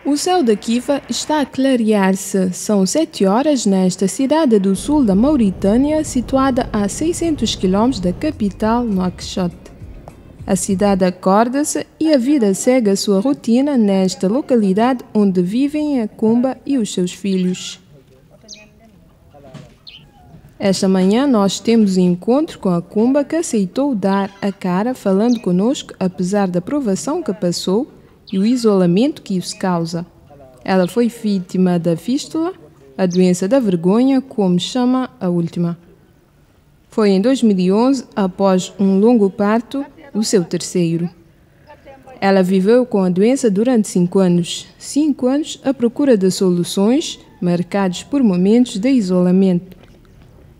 O céu de Kifa está a clarear-se. São 7 horas nesta cidade do sul da Mauritânia, situada a 600 km da capital, Nouakchott. A cidade acorda-se e a vida segue a sua rotina nesta localidade onde vivem a Kumba e os seus filhos. Esta manhã nós temos encontro com a Kumba, que aceitou dar a cara falando conosco apesar da provação que passou e o isolamento que isso causa. Ela foi vítima da fístula, a doença da vergonha, como chama a última. Foi em 2011, após um longo parto, o seu terceiro. Ela viveu com a doença durante 5 anos. 5 anos à procura de soluções, marcados por momentos de isolamento.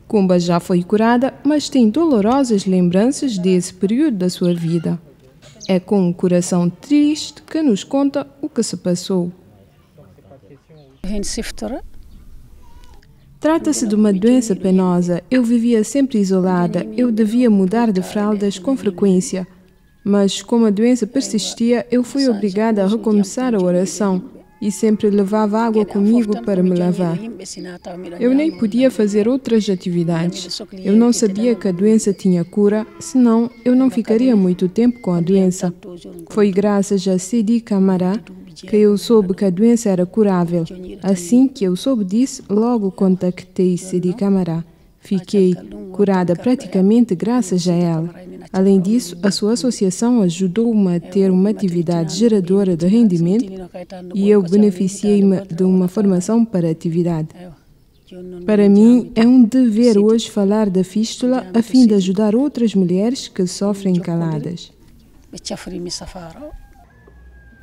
Kumba já foi curada, mas tem dolorosas lembranças desse período da sua vida. É com um coração triste que nos conta o que se passou. Trata-se de uma doença penosa. Eu vivia sempre isolada. Eu devia mudar de fraldas com frequência. Mas, como a doença persistia, eu fui obrigada a recomeçar a oração e sempre levava água comigo para me lavar. Eu nem podia fazer outras atividades. Eu não sabia que a doença tinha cura, senão eu não ficaria muito tempo com a doença. Foi graças a Sidi Camara que eu soube que a doença era curável. Assim que eu soube disso, logo contactei Sidi Camara. Fiquei curada praticamente graças a ela. Além disso, a sua associação ajudou-me a ter uma atividade geradora de rendimento e eu beneficiei-me de uma formação para a atividade. Para mim, é um dever hoje falar da fístula a fim de ajudar outras mulheres que sofrem caladas.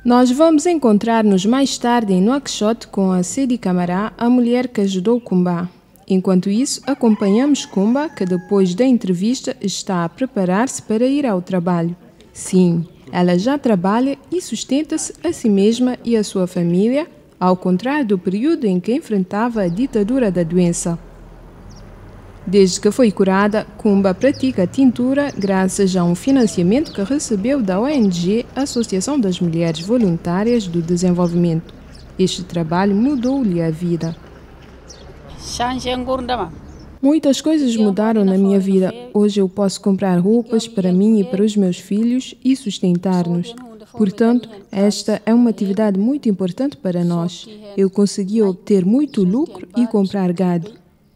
Nós vamos encontrar-nos mais tarde em Nouakchott com a Sidi Camara, a mulher que ajudou Kumba. Enquanto isso, acompanhamos Kumba, que depois da entrevista está a preparar-se para ir ao trabalho. Sim, ela já trabalha e sustenta-se a si mesma e a sua família, ao contrário do período em que enfrentava a ditadura da doença. Desde que foi curada, Kumba pratica a tintura graças a um financiamento que recebeu da ONG, Associação das Mulheres Voluntárias do Desenvolvimento. Este trabalho mudou-lhe a vida. Muitas coisas mudaram na minha vida. Hoje eu posso comprar roupas para mim e para os meus filhos e sustentar-nos. Portanto, esta é uma atividade muito importante para nós. Eu consegui obter muito lucro e comprar gado.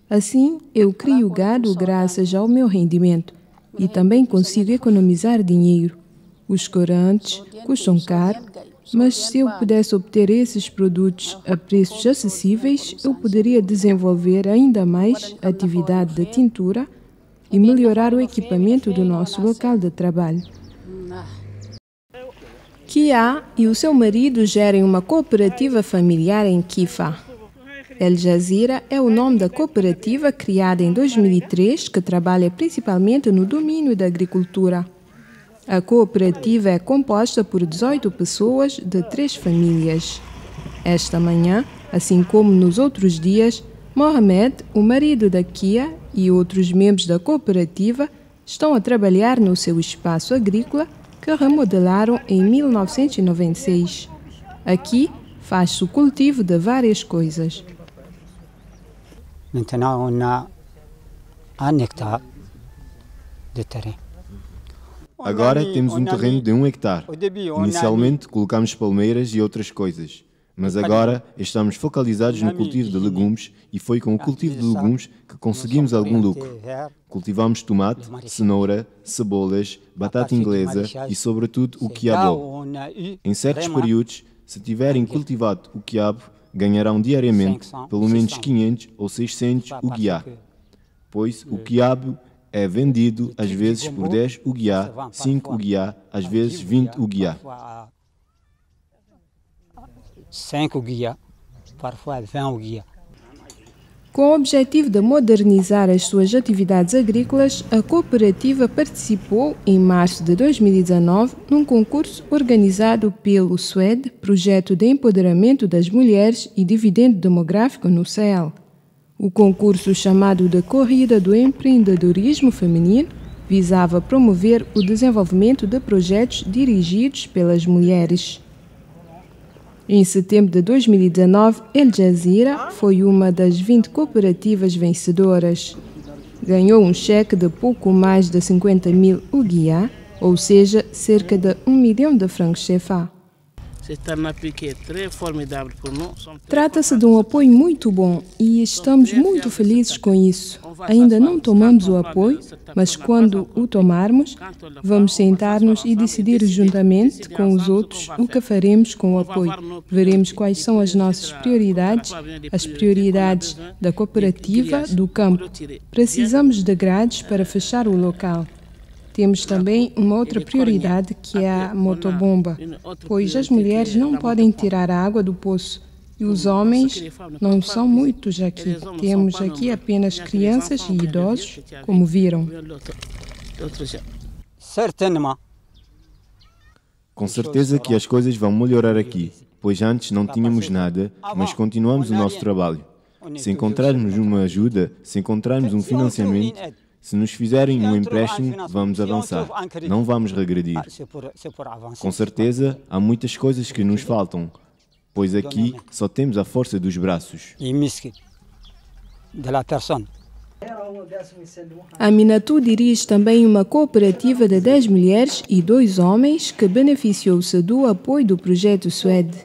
Assim, eu crio gado graças ao meu rendimento e também consigo economizar dinheiro. Os corantes custam caro, mas se eu pudesse obter esses produtos a preços acessíveis, eu poderia desenvolver ainda mais a atividade de tintura e melhorar o equipamento do nosso local de trabalho. Kia e o seu marido gerem uma cooperativa familiar em Kifa. El Jazira é o nome da cooperativa criada em 2003 que trabalha principalmente no domínio da agricultura. A cooperativa é composta por 18 pessoas de 3 famílias. Esta manhã, assim como nos outros dias, Mohamed, o marido da Kia, e outros membros da cooperativa estão a trabalhar no seu espaço agrícola que remodelaram em 1996. Aqui faz-se o cultivo de várias coisas. Maintenant, on a 1 hectare de terrain. Agora temos um terreno de 1 hectare. Inicialmente colocámos palmeiras e outras coisas, mas agora estamos focalizados no cultivo de legumes e foi com o cultivo de legumes que conseguimos algum lucro. Cultivamos tomate, cenoura, cebolas, batata inglesa e, sobretudo, o quiabo. Em certos períodos, se tiverem cultivado o quiabo, ganharão diariamente pelo menos 500 ou 600 uguiá, pois o quiabo é vendido às vezes por 10 uguiá, 5 uguiá, às vezes 20 uguiá. 5 uguiá, parfois 20 uguiá. Com o objetivo de modernizar as suas atividades agrícolas, a cooperativa participou, em março de 2019, num concurso organizado pelo SUED, Projeto de Empoderamento das Mulheres e Dividendo Demográfico no Sahel. O concurso, chamado de Corrida do Empreendedorismo Feminino, visava promover o desenvolvimento de projetos dirigidos pelas mulheres. Em setembro de 2019, El Jazeera foi uma das 20 cooperativas vencedoras. Ganhou um cheque de pouco mais de 50.000 UGIA, ou seja, cerca de 1 milhão de francos CFA. Trata-se de um apoio muito bom e estamos muito felizes com isso. Ainda não tomamos o apoio, mas quando o tomarmos, vamos sentar-nos e decidir juntamente com os outros o que faremos com o apoio. Veremos quais são as nossas prioridades, as prioridades da cooperativa do campo. Precisamos de grades para fechar o local. Temos também uma outra prioridade que é a motobomba, pois as mulheres não podem tirar a água do poço e os homens não são muitos aqui. Temos aqui apenas crianças e idosos, como viram. Com certeza que as coisas vão melhorar aqui, pois antes não tínhamos nada, mas continuamos o nosso trabalho. Se encontrarmos uma ajuda, se encontrarmos um financiamento, se nos fizerem um empréstimo, vamos avançar, não vamos regredir. Com certeza, há muitas coisas que nos faltam, pois aqui só temos a força dos braços. Aminatou dirige também uma cooperativa de 10 mulheres e 2 homens que beneficiou-se do apoio do projeto Suede.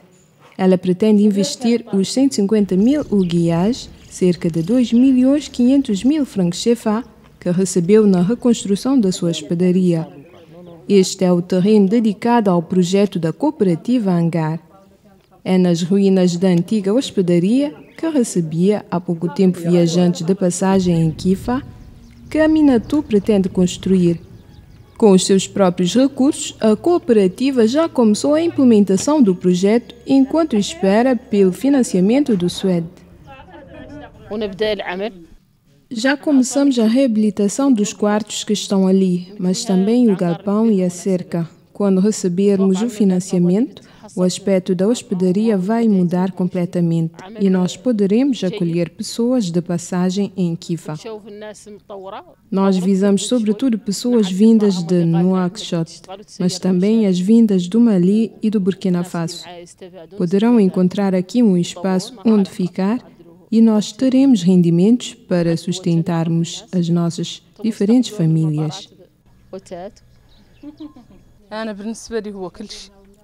Ela pretende investir os 150.000 UGIAs, cerca de 2.500.000 francos CFA, que recebeu na reconstrução da sua hospedaria. Este é o terreno dedicado ao projeto da cooperativa Hangar. É nas ruínas da antiga hospedaria, que recebia há pouco tempo viajantes de passagem em Kifa, que Aminatou pretende construir. Com os seus próprios recursos, a cooperativa já começou a implementação do projeto enquanto espera pelo financiamento do Suede. Já começamos a reabilitação dos quartos que estão ali, mas também o galpão e a cerca. Quando recebermos o financiamento, o aspecto da hospedaria vai mudar completamente e nós poderemos acolher pessoas de passagem em Kifa. Nós visamos sobretudo pessoas vindas de Nouakchott, mas também as vindas do Mali e do Burkina Faso. Poderão encontrar aqui um espaço onde ficar e nós teremos rendimentos para sustentarmos as nossas diferentes famílias.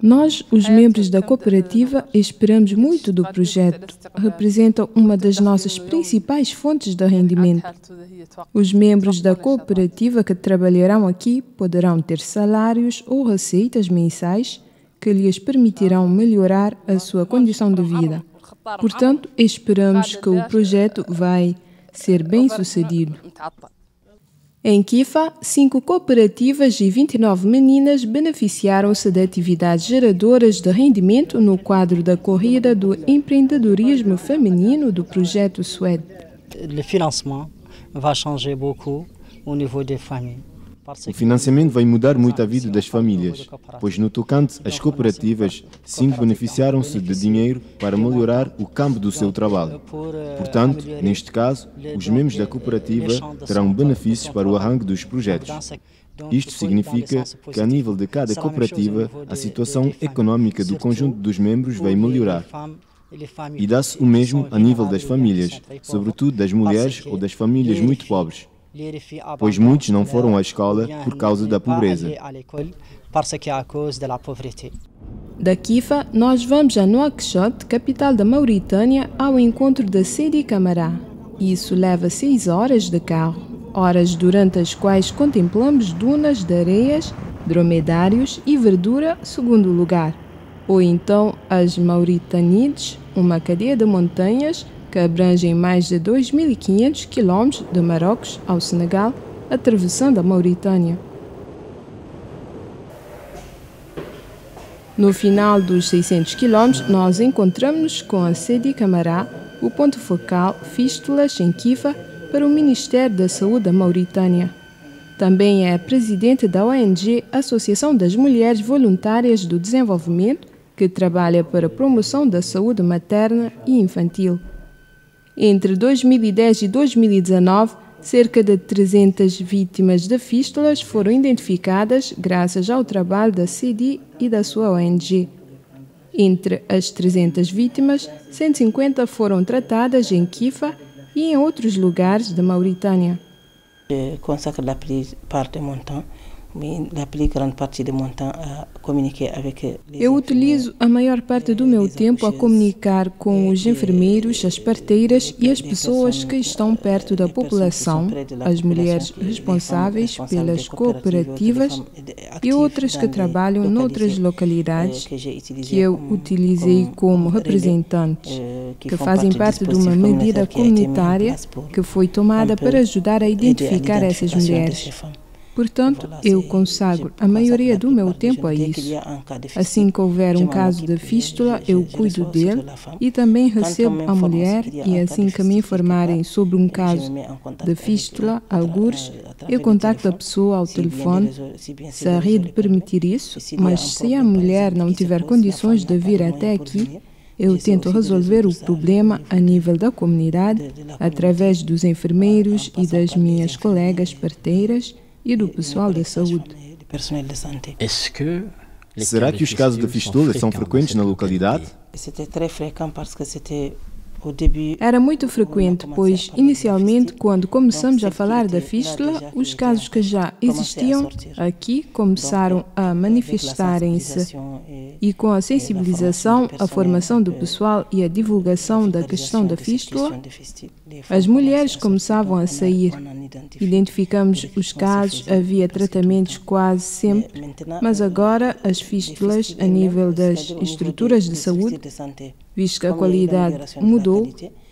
Nós, os membros da cooperativa, esperamos muito do projeto. Representam uma das nossas principais fontes de rendimento. Os membros da cooperativa que trabalharão aqui poderão ter salários ou receitas mensais que lhes permitirão melhorar a sua condição de vida. Portanto, esperamos que o projeto vai ser bem sucedido. Em Kifa, 5 cooperativas e 29 meninas beneficiaram-se de atividades geradoras de rendimento no quadro da corrida do empreendedorismo feminino do projeto Suede. O financiamento vai changer beaucoup au niveau des familles. O financiamento vai mudar muito a vida das famílias, pois no tocante às cooperativas, 5 beneficiaram-se de dinheiro para melhorar o campo do seu trabalho. Portanto, neste caso, os membros da cooperativa terão benefícios para o arranque dos projetos. Isto significa que, a nível de cada cooperativa, a situação econômica do conjunto dos membros vai melhorar. E dá-se o mesmo a nível das famílias, sobretudo das mulheres ou das famílias muito pobres, pois muitos não foram à escola por causa da pobreza. Da Kifa, nós vamos a Nouakchott, capital da Mauritânia, ao encontro da Sidi Camara. Isso leva 6 horas de carro, horas durante as quais contemplamos dunas de areias, dromedários e verdura segundo lugar. Ou então as Mauritanides, uma cadeia de montanhas que abrangem mais de 2.500 quilômetros de Marrocos ao Senegal, atravessando a Mauritânia. No final dos 600 quilômetros, nós encontramos-nos com a Sidi Camara, o ponto focal Fístulas em Kifa para o Ministério da Saúde da Mauritânia. Também é presidente da ONG Associação das Mulheres Voluntárias do Desenvolvimento, que trabalha para a promoção da saúde materna e infantil. Entre 2010 e 2019, cerca de 300 vítimas de fístulas foram identificadas graças ao trabalho da CIDI e da sua ONG. Entre as 300 vítimas, 150 foram tratadas em Kifa e em outros lugares da Mauritânia. Consacre la plupart de mon temps, la plus grande partie de mon temps a communiquer avec Eu utilizo a maior parte do meu tempo a comunicar com os enfermeiros, as parteiras e as pessoas que estão perto da população, as mulheres responsáveis pelas cooperativas e outras que trabalham noutras localidades que eu utilizei como representantes, que fazem parte de uma medida comunitária que foi tomada para ajudar a identificar essas mulheres. Portanto, eu consagro a maioria do meu tempo a isso. Assim que houver um caso de fístula, eu cuido dele e também recebo a mulher e assim que me informarem sobre um caso de fístula, algures, eu contacto a pessoa ao telefone, se a rede permitir isso, mas se a mulher não tiver condições de vir até aqui, eu tento resolver o problema a nível da comunidade, através dos enfermeiros e das minhas colegas parteiras e do pessoal da saúde. Será que os casos de fístula são frequentes na localidade? Era muito frequente, pois, inicialmente, quando começamos a falar da fístula, os casos que já existiam aqui começaram a manifestarem-se e com a sensibilização, a formação do pessoal e a divulgação da questão da fístula, as mulheres começavam a sair. Identificamos os casos, havia tratamentos quase sempre, mas agora as fístulas, a nível das estruturas de saúde, visto que a qualidade mudou,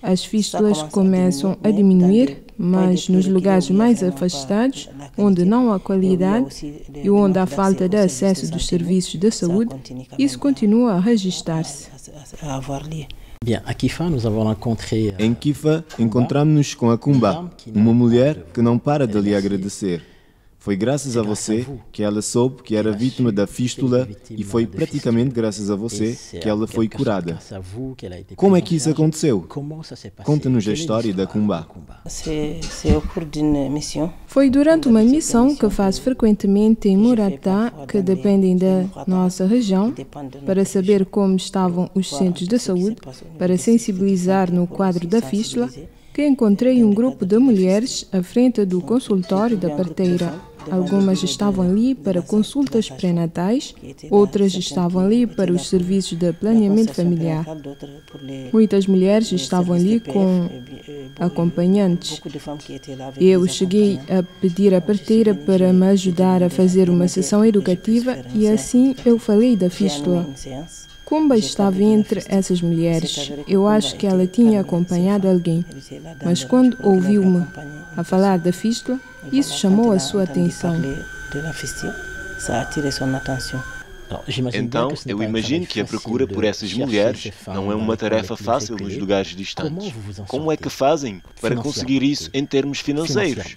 as fístulas começam a diminuir, mas nos lugares mais afastados, onde não há qualidade e onde há falta de acesso dos serviços de saúde, isso continua a registrar-se. Em Kifa, encontramos-nos com a Kumba, uma mulher que não para de lhe agradecer. Foi graças a você que ela soube que era vítima da fístula e foi praticamente graças a você que ela foi curada. Como é que isso aconteceu? Conta-nos a história da Kumba. Foi durante uma missão que faço frequentemente em Muratá, que dependem da nossa região, para saber como estavam os centros de saúde, para sensibilizar no quadro da fístula, que encontrei um grupo de mulheres à frente do consultório da parteira. Algumas estavam ali para consultas pré-natais, outras estavam ali para os serviços de planeamento familiar. Muitas mulheres estavam ali com acompanhantes. Eu cheguei a pedir à parteira para me ajudar a fazer uma sessão educativa e assim eu falei da fístula. Kumba estava entre essas mulheres. Eu acho que ela tinha acompanhado alguém, mas quando ouviu-me a falar da fístula, isso chamou a sua atenção. Então, eu imagino que a procura por essas mulheres não é uma tarefa fácil nos lugares distantes. Como é que fazem para conseguir isso em termos financeiros?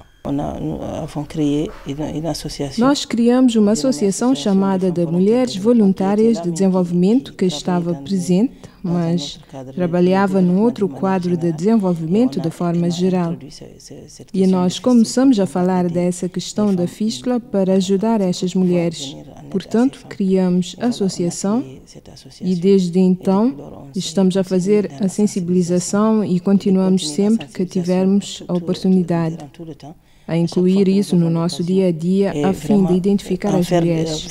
Nós criamos uma associação chamada de Mulheres Voluntárias de Desenvolvimento que estava presente, mas trabalhava num outro quadro de desenvolvimento de forma geral. E nós começamos a falar dessa questão da fístula para ajudar estas mulheres. Portanto, criamos a associação e desde então estamos a fazer a sensibilização e continuamos sempre que tivermos a oportunidade a incluir isso no nosso dia a dia a fim de identificar as mulheres.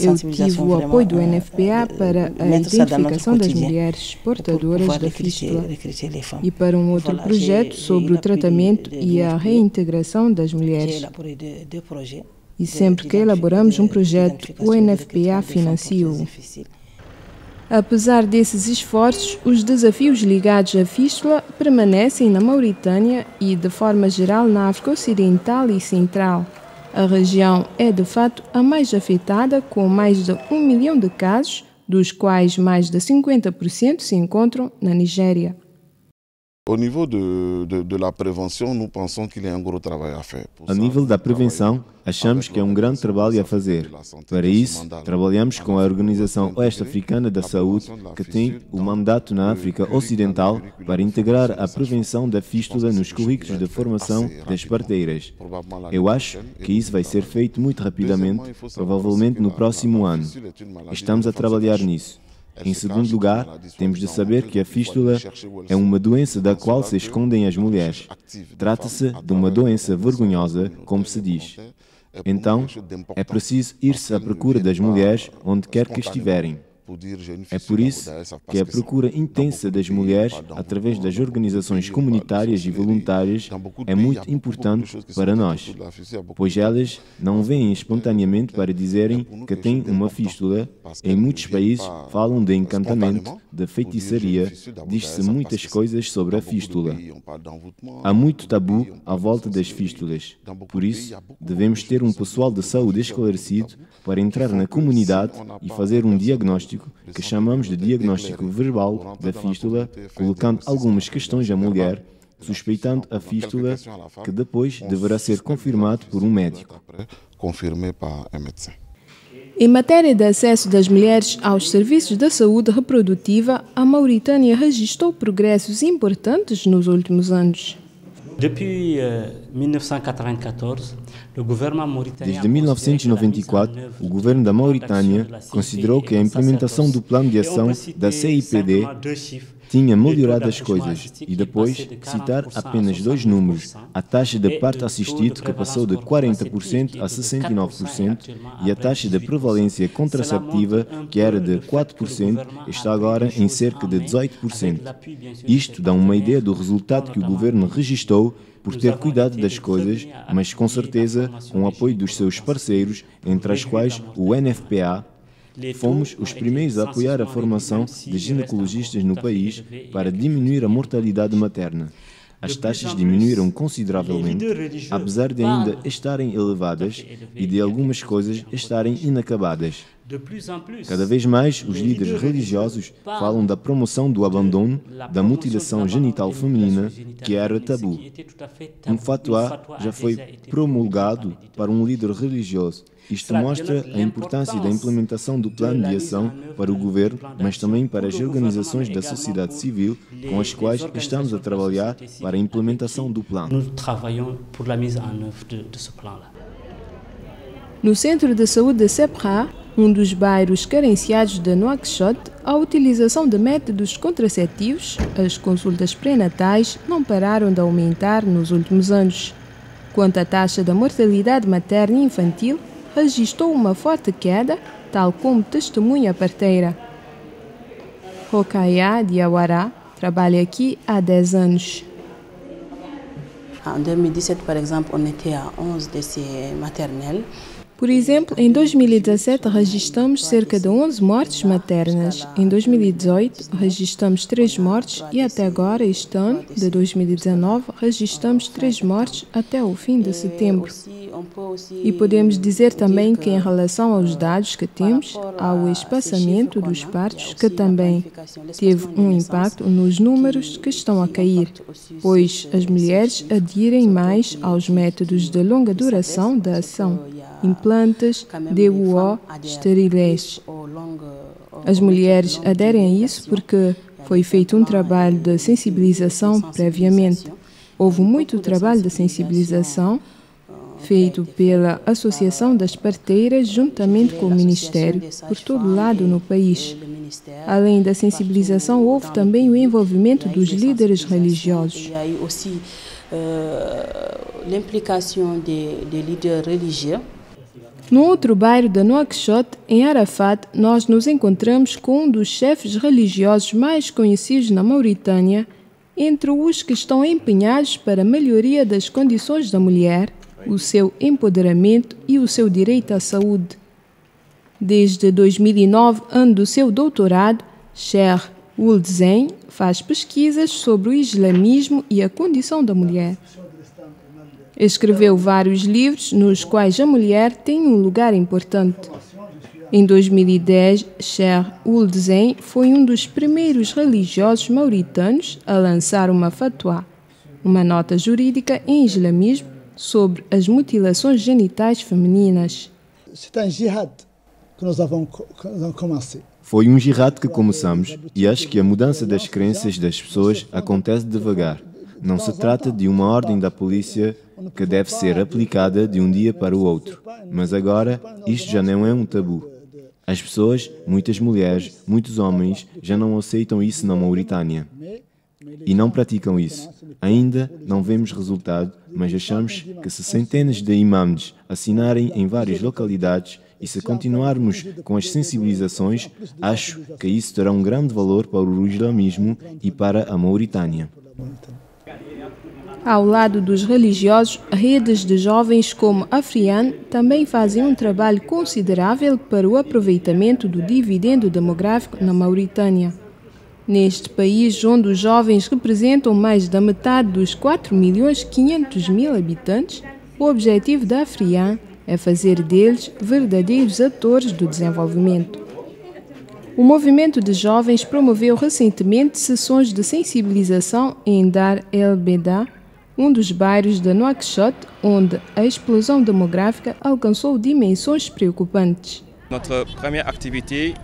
Eu tive o apoio do NFPA para a identificação das mulheres portadoras da fístula e para um outro projeto sobre o tratamento e a reintegração das mulheres. E sempre que elaboramos um projeto, o NFPA financia-o. Apesar desses esforços, os desafios ligados à fístula permanecem na Mauritânia e, de forma geral, na África Ocidental e Central. A região é, de fato, a mais afetada, com mais de 1 milhão de casos, dos quais mais de 50% se encontram na Nigéria. A nível da prevenção, nós pensamos que há um grande trabalho a fazer. A nível da prevenção, achamos que é um grande trabalho a fazer. Para isso, trabalhamos com a Organização Oeste-Africana da Saúde, que tem o mandato na África Ocidental para integrar a prevenção da fístula nos currículos de formação das parteiras. Eu acho que isso vai ser feito muito rapidamente, provavelmente no próximo ano. Estamos a trabalhar nisso. Em segundo lugar, temos de saber que a fístula é uma doença da qual se escondem as mulheres. Trata-se de uma doença vergonhosa, como se diz. Então, é preciso ir-se à procura das mulheres onde quer que estiverem. É por isso que a procura intensa das mulheres, através das organizações comunitárias e voluntárias, é muito importante para nós, pois elas não vêm espontaneamente para dizerem que têm uma fístula. Em muitos países falam de encantamento, de feitiçaria, diz-se muitas coisas sobre a fístula. Há muito tabu à volta das fístulas, por isso devemos ter um pessoal de saúde esclarecido para entrar na comunidade e fazer um diagnóstico que chamamos de diagnóstico verbal da fístula, colocando algumas questões à mulher, suspeitando a fístula, que depois deverá ser confirmado por um médico. Em matéria de acesso das mulheres aos serviços da saúde reprodutiva, a Mauritânia registrou progressos importantes nos últimos anos. Desde 1994, o governo da Mauritânia considerou que a implementação do plano de ação da CIPD tinha melhorado as coisas e depois citar apenas dois números: a taxa de parto assistido, que passou de 40% a 69%, e a taxa de prevalência contraceptiva, que era de 4%, está agora em cerca de 18%. Isto dá uma ideia do resultado que o governo registrou por ter cuidado das coisas, mas com certeza com o apoio dos seus parceiros, entre as quais o NFPA. Fomos os primeiros a apoiar a formação de ginecologistas no país para diminuir a mortalidade materna. As taxas diminuíram consideravelmente, apesar de ainda estarem elevadas e de algumas coisas estarem inacabadas. Cada vez mais, os líderes religiosos falam da promoção do abandono da mutilação genital feminina, que era tabu. Um fatwa já foi promulgado para um líder religioso. Isto mostra a importância da implementação do plano de ação para o governo, mas também para as organizações da sociedade civil com as quais estamos a trabalhar para a implementação do plano. No Centro de Saúde de Sebra, um dos bairros carenciados de Nouakchott, a utilização de métodos contraceptivos, as consultas pré-natais, não pararam de aumentar nos últimos anos. Quanto à taxa da mortalidade materna e infantil, registrou uma forte queda, tal como testemunha a parteira. Rokhaya Diawara trabalha aqui há 10 anos. Em 2017, por exemplo, on était à 11 décès maternels. Por exemplo, em 2017 registramos cerca de 11 mortes maternas. Em 2018 registramos 3 mortes e até agora, este ano, de 2019, registramos 3 mortes até o fim de setembro. E podemos dizer também que em relação aos dados que temos, há o espaçamento dos partos, que também teve um impacto nos números que estão a cair, pois as mulheres aderem mais aos métodos de longa duração da ação. Implantes, DUO, esterilez. As mulheres aderem a isso porque foi feito um trabalho de sensibilização previamente. Houve muito trabalho de sensibilização feito pela Associação das Parteiras juntamente com o Ministério, por todo lado no país. Além da sensibilização, houve também o envolvimento dos líderes religiosos. L'implication des líderes religiosos. No outro bairro de Nouakchott, em Arafat, nós nos encontramos com um dos chefes religiosos mais conhecidos na Mauritânia, entre os que estão empenhados para a melhoria das condições da mulher, o seu empoderamento e o seu direito à saúde. Desde 2009, ano do seu doutorado, Cheikh Ould Zein faz pesquisas sobre o islamismo e a condição da mulher. Escreveu vários livros nos quais a mulher tem um lugar importante. Em 2010, Cheikh Ould Zein foi um dos primeiros religiosos mauritanos a lançar uma fatwa, uma nota jurídica em islamismo sobre as mutilações genitais femininas. Foi um jihad que começamos e acho que a mudança das crenças das pessoas acontece devagar. Não se trata de uma ordem da polícia que deve ser aplicada de um dia para o outro. Mas agora, isto já não é um tabu. As pessoas, muitas mulheres, muitos homens, já não aceitam isso na Mauritânia. E não praticam isso. Ainda não vemos resultado, mas achamos que se centenas de imãs assinarem em várias localidades e se continuarmos com as sensibilizações, acho que isso terá um grande valor para o islamismo e para a Mauritânia. Ao lado dos religiosos, redes de jovens como Afrian também fazem um trabalho considerável para o aproveitamento do dividendo demográfico na Mauritânia. Neste país, onde os jovens representam mais da metade dos 4.500.000 habitantes, o objetivo da Afrian é fazer deles verdadeiros atores do desenvolvimento. O movimento de jovens promoveu recentemente sessões de sensibilização em Dar el-Beda, um dos bairros de Nouakchott, onde a explosão demográfica alcançou dimensões preocupantes.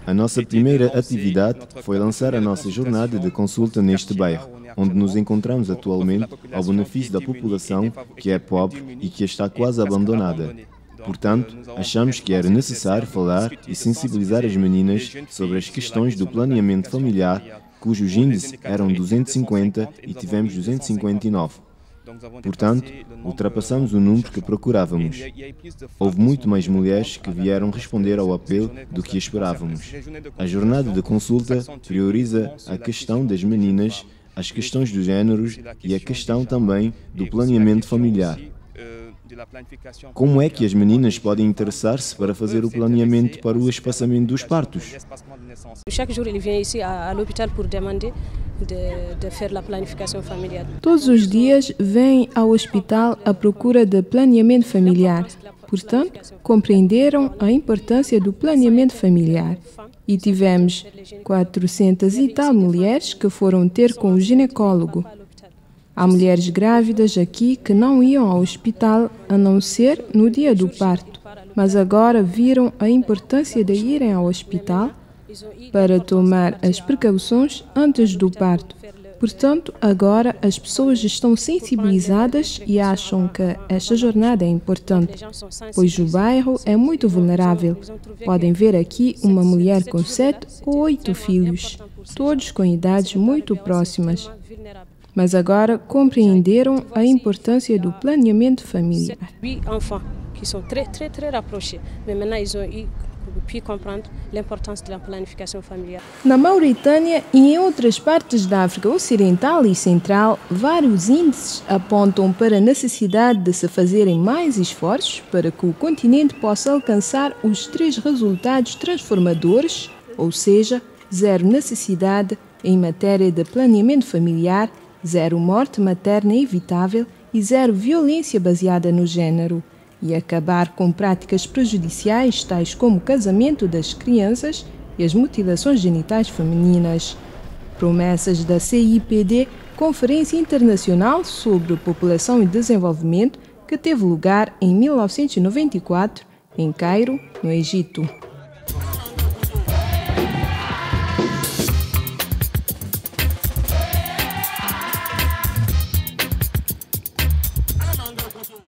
A nossa primeira atividade foi lançar a nossa jornada de consulta neste bairro, onde nos encontramos atualmente ao benefício da população que é pobre e que está quase abandonada. Portanto, achamos que era necessário falar e sensibilizar as meninas sobre as questões do planeamento familiar, cujos índices eram 250 e tivemos 259. Portanto, ultrapassamos o número que procurávamos. Houve muito mais mulheres que vieram responder ao apelo do que esperávamos. A jornada de consulta prioriza a questão das meninas, as questões dos géneros e a questão também do planeamento familiar. Como é que as meninas podem interessar-se para fazer o planeamento para o espaçamento dos partos? Chaque jour, ele vem aqui ao hospital para demander de fazer a planificação familiar. Todos os dias vêm ao hospital à procura de planeamento familiar. Portanto, compreenderam a importância do planeamento familiar. E tivemos 400 e tal mulheres que foram ter com o ginecólogo. Há mulheres grávidas aqui que não iam ao hospital a não ser no dia do parto, mas agora viram a importância de irem ao hospital para tomar as precauções antes do parto. Portanto, agora as pessoas estão sensibilizadas e acham que esta jornada é importante, pois o bairro é muito vulnerável. Podem ver aqui uma mulher com 7 ou 8 filhos, todos com idades muito próximas. Mas agora compreenderam a importância do planeamento familiar. Que são très rapprochés, mas maintenant ils ont pu comprendre l'importance de la planificação familiar. Na Mauritânia e em outras partes da África Ocidental e Central, vários índices apontam para a necessidade de se fazerem mais esforços para que o continente possa alcançar os 3 resultados transformadores, ou seja, 0 necessidade em matéria de planeamento familiar, 0 morte materna evitável e 0 violência baseada no género, e acabar com práticas prejudiciais tais como o casamento das crianças e as mutilações genitais femininas. Promessas da CIPD, Conferência Internacional sobre População e Desenvolvimento, que teve lugar em 1994, em Cairo, no Egito.